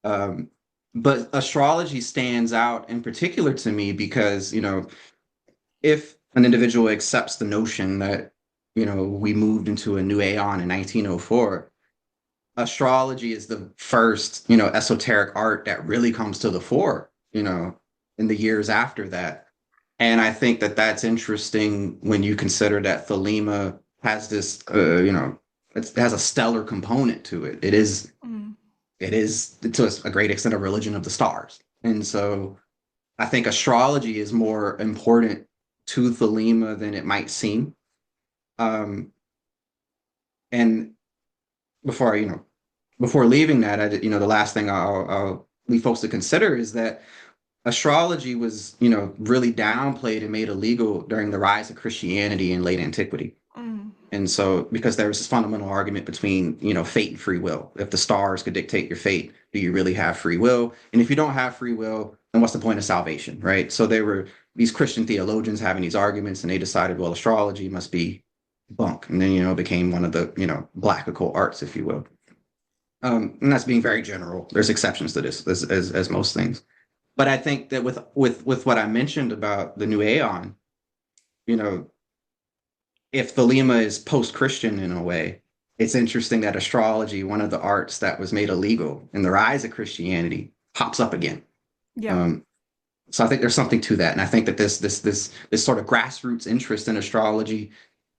Um, but astrology stands out in particular to me because, if an individual accepts the notion that, we moved into a new aeon in 1904, astrology is the first, esoteric art that really comes to the fore, in the years after that. And I think that that's interesting when you consider that Thelema has this, it has a stellar component to it.
mm.
It is to a great extent a religion of the stars. And so I think astrology is more important to Thelema than it might seem. Um, and before before leaving that, the last thing I'll leave folks to consider is that astrology was, really downplayed and made illegal during the rise of Christianity in late antiquity.
Mm.
And so, because there was this fundamental argument between, fate and free will. If the stars could dictate your fate, do you really have free will? And if you don't have free will, then what's the point of salvation, right? So there were these Christian theologians having these arguments, and they decided, well, astrology must be bunk. And then, it became one of the, black occult arts, if you will. And that's being very general. There's exceptions to this, as most things. But I think that with what I mentioned about the new Aeon, you know, if Thelema is post-Christian in a way, it's interesting that astrology, one of the arts that was made illegal in the rise of Christianity, pops up again.
Yeah.
Um, so I think there's something to that, and I think that this sort of grassroots interest in astrology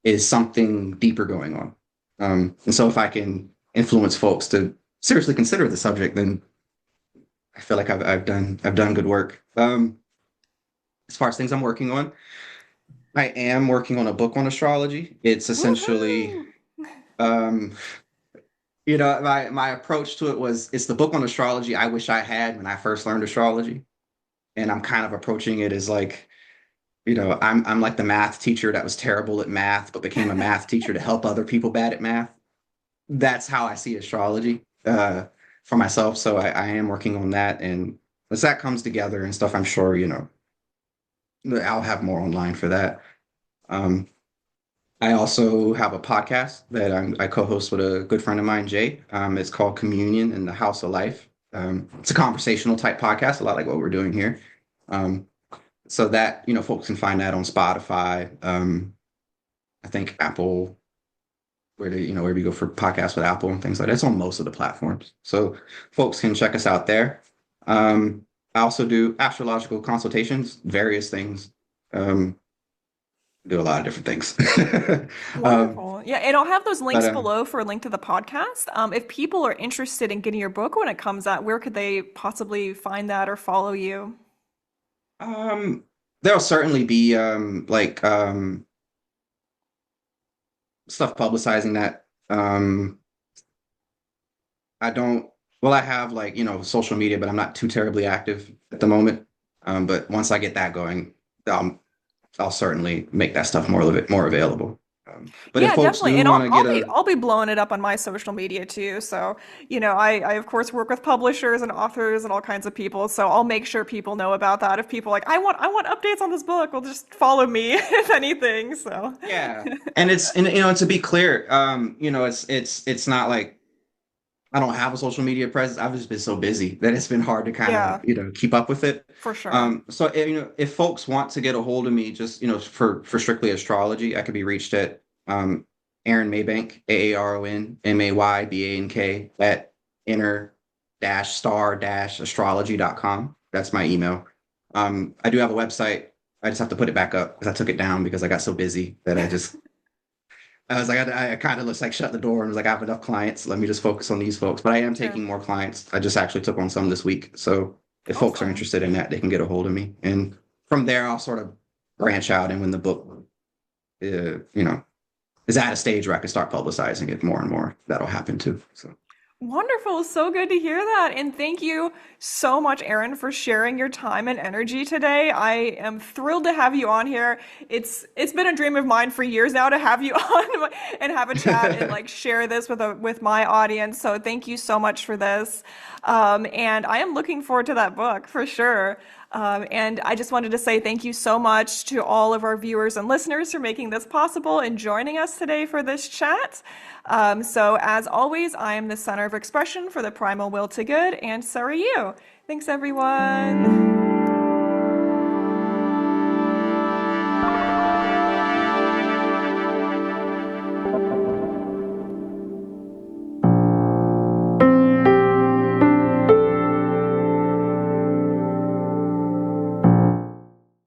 is something deeper going on. And so if I can influence folks to seriously consider the subject, then I feel like I've done good work. As far as things I'm working on, I am working on a book on astrology. It's essentially
Woohoo!
um, my approach to it was it's the book on astrology I wish I had when I first learned astrology. And I'm kind of approaching it as like, I'm like the math teacher that was terrible at math, but became a math teacher to help other people bad at math. That's how I see astrology. for myself. So I am working on that, and as that comes together and stuff, I'm sure, I'll have more online for that. Um, I also have a podcast that I co-host with a good friend of mine, Jay. It's called Communion in the House of Life. It's a conversational type podcast, a lot like what we're doing here. Um, so that, folks can find that on Spotify. I think Apple, where we go for podcasts with Apple and things like that. It's on most of the platforms. So folks can check us out there. I also do astrological consultations, various things. Um, do a lot of different things. um,
Wonderful. Yeah, and I'll have those
but
links below for a link to the podcast. If people are interested in getting your book when it comes out, where could they possibly find that or follow you?
um, there'll certainly be stuff publicizing that. I don't. Well, I have social media, but I'm not too terribly active at the moment. But once I get that going, I'll certainly make that stuff more available. But if
Yeah,
folks
definitely.
do
And
want to get a
I'll be blowing it up on my social media too. So, I of course work with publishers and authors and all kinds of people. So I'll make sure people know about that. If people are like, I want updates on this book, well just follow me if anything. So
Yeah, and to be clear, it's not like I don't have a social media presence. I've just been so busy that it's been hard to kind of
yeah,
keep up with it.
for sure.
So if folks want to get a hold of me, just for strictly astrology, I could be reached at Aaron Maybank, AaronMaybank at inner-star-astrology.com. That's my email. I do have a website. I just have to put it back up because I took it down because I got so busy that I was like, I kind of just like shut the door and was like, I have enough clients. Let me just focus on these folks. But I am
Sure.
taking more clients. I just actually took on some this week. So if folks are
Awesome.
interested in that, they can get a hold of me. And from there, I'll sort of branch out. And when the book, is at a stage where I can start publicizing it more and more, that'll happen too. So
Wonderful. So good to hear that. And thank you so much, Aaron, for sharing your time and energy today. I am thrilled to have you on here. It's been a dream of mine for years now to have you on and have a chat and like share this with my audience. So thank you so much for this. And I am looking forward to that book for sure. And I just wanted to say thank you so much to all of our viewers and listeners for making this possible and joining us today for this chat. So, as always, I am the center of expression for the primal will to good, and so are you. Thanks, everyone.